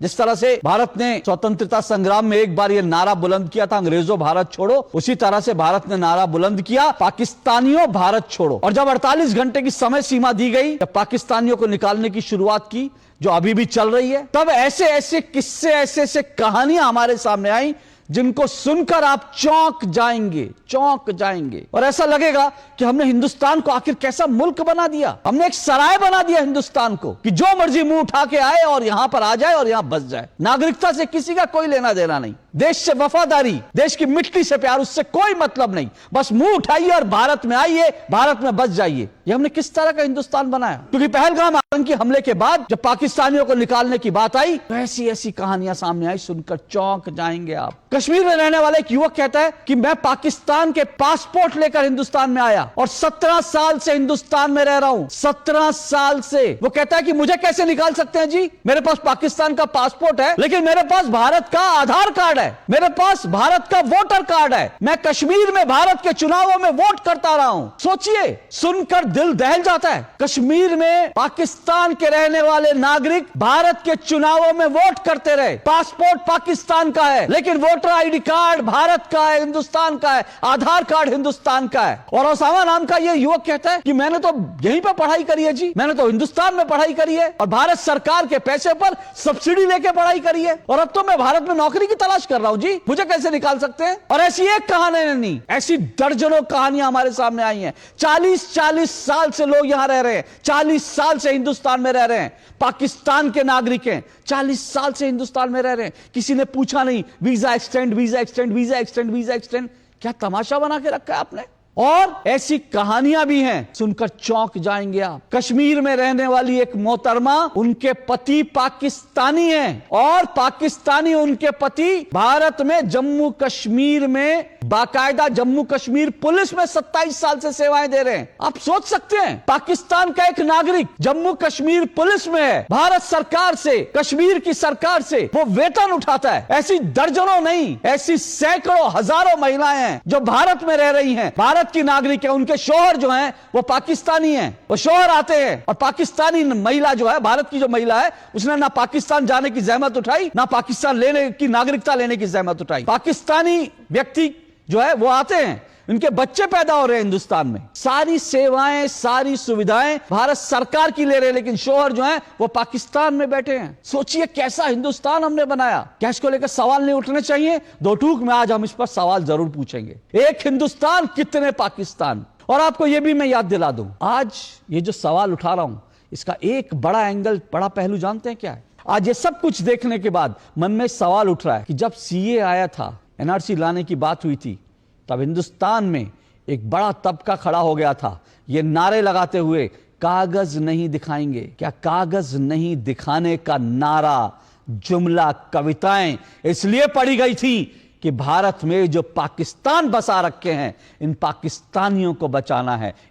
जिस तरह से भारत ने स्वतंत्रता संग्राम में एक बार ये नारा बुलंद किया था, अंग्रेजों भारत छोड़ो, उसी तरह से भारत ने नारा बुलंद किया, पाकिस्तानियों भारत छोड़ो। और जब 48 घंटे की समय सीमा दी गई, जब पाकिस्तानियों को निकालने की शुरुआत की, जो अभी भी चल रही है, तब ऐसे ऐसे किस्से, ऐसे ऐसे कहानियां हमारे सामने आई जिनको सुनकर आप चौंक जाएंगे और ऐसा लगेगा कि हमने हिंदुस्तान को आखिर कैसा मुल्क बना दिया। हमने एक सराय बना दिया हिंदुस्तान को कि जो मर्जी मुंह उठा के आए और यहां पर आ जाए और यहां बस जाए। नागरिकता से किसी का कोई लेना देना नहीं, देश से वफादारी, देश की मिट्टी से प्यार, उससे कोई मतलब नहीं। बस मुंह उठाइए और भारत में आइए, भारत में बस जाइए। ये हमने किस तरह का हिंदुस्तान बनाया? क्योंकि पहलगाम आतंकी हमले के बाद जब पाकिस्तानियों को निकालने की बात आई तो ऐसी ऐसी कहानियां सामने आई, सुनकर चौंक जाएंगे आप। कश्मीर में रहने वाला एक युवक कहता है कि मैं पाकिस्तान के पासपोर्ट लेकर हिंदुस्तान में आया और 17 साल से हिंदुस्तान में रह रहा हूं। 17 साल से। वो कहता है कि मुझे कैसे निकाल सकते हैं जी? मेरे पास पाकिस्तान का पासपोर्ट है, लेकिन मेरे पास भारत का आधार कार्ड है, मेरे पास भारत का वोटर कार्ड है। मैं कश्मीर में भारत के चुनावों में वोट करता रहा हूं। सोचिए, सुनकर दिल दहल जाता है। कश्मीर में पाकिस्तान के रहने वाले नागरिक भारत के चुनावों में वोट करते रहे। पासपोर्ट पाकिस्तान का है, लेकिन वोटर आईडी कार्ड भारत का है, हिंदुस्तान का है, आधार कार्ड हिंदुस्तान का है। और ओसामा नाम का यह युवक कहता है कि मैंने तो यहीं पर पढ़ाई करी है जी, मैंने तो हिंदुस्तान में पढ़ाई करी है और भारत सरकार के पैसे पर सब्सिडी लेके पढ़ाई करी है, और अब तो मैं भारत में नौकरी की तलाश कर रहा हूं जी, मुझे कैसे निकाल सकते हैं? और ऐसी एक कहानी नहीं, ऐसी दर्जनों कहानियां हमारे सामने आई हैं। 40 साल से लोग यहां रह रहे हैं, 40 साल से हिंदुस्तान में रह रहे हैं, पाकिस्तान के नागरिक हैं, 40 साल से हिंदुस्तान में रह रहे हैं। किसी ने पूछा नहीं visa extend, visa extend, visa extend, visa extend. क्या तमाशा बना के रखा है आपने? और ऐसी कहानियां भी हैं, सुनकर चौंक जाएंगे आप। कश्मीर में रहने वाली एक मोहतरमा, उनके पति पाकिस्तानी हैं और पाकिस्तानी उनके पति भारत में जम्मू कश्मीर में बाकायदा जम्मू कश्मीर पुलिस में 27 साल से सेवाएं दे रहे हैं। आप सोच सकते हैं, पाकिस्तान का एक नागरिक जम्मू कश्मीर पुलिस में है, भारत सरकार से, कश्मीर की सरकार से वो वेतन उठाता है। ऐसी दर्जनों नहीं, ऐसी सैकड़ों हजारों महिलाएं हैं जो भारत में रह रही हैं, भारत की नागरिक है। उनके शोहर जो हैं वो पाकिस्तानी हैं, वो शोहर आते हैं और पाकिस्तानी महिला जो है, भारत की जो महिला है, उसने ना पाकिस्तान जाने की जहमत उठाई, ना पाकिस्तान लेने की, नागरिकता लेने की जहमत उठाई। पाकिस्तानी व्यक्ति जो है वो आते हैं, उनके बच्चे पैदा हो रहे हैं हिंदुस्तान में, सारी सेवाएं, सारी सुविधाएं भारत सरकार की ले रहे हैं, लेकिन शोहर जो हैं वो पाकिस्तान में बैठे हैं। सोचिए कैसा हिंदुस्तान हमने बनाया। क्या इसको लेकर सवाल नहीं उठने चाहिए? दो टूक में आज हम इस पर सवाल जरूर पूछेंगे। एक हिंदुस्तान कितने पाकिस्तान। और आपको यह भी मैं याद दिला दूं, आज ये जो सवाल उठा रहा हूं, इसका एक बड़ा एंगल, बड़ा पहलू जानते हैं क्या है? आज ये सब कुछ देखने के बाद मन में सवाल उठ रहा है कि जब सीए आया था, एनआरसी लाने की बात हुई थी, तब हिंदुस्तान में एक बड़ा तबका खड़ा हो गया था ये नारे लगाते हुए, कागज नहीं दिखाएंगे। क्या कागज नहीं दिखाने का नारा, जुमला, कविताएं इसलिए पढ़ी गई थी कि भारत में जो पाकिस्तान बसा रखे हैं, इन पाकिस्तानियों को बचाना है।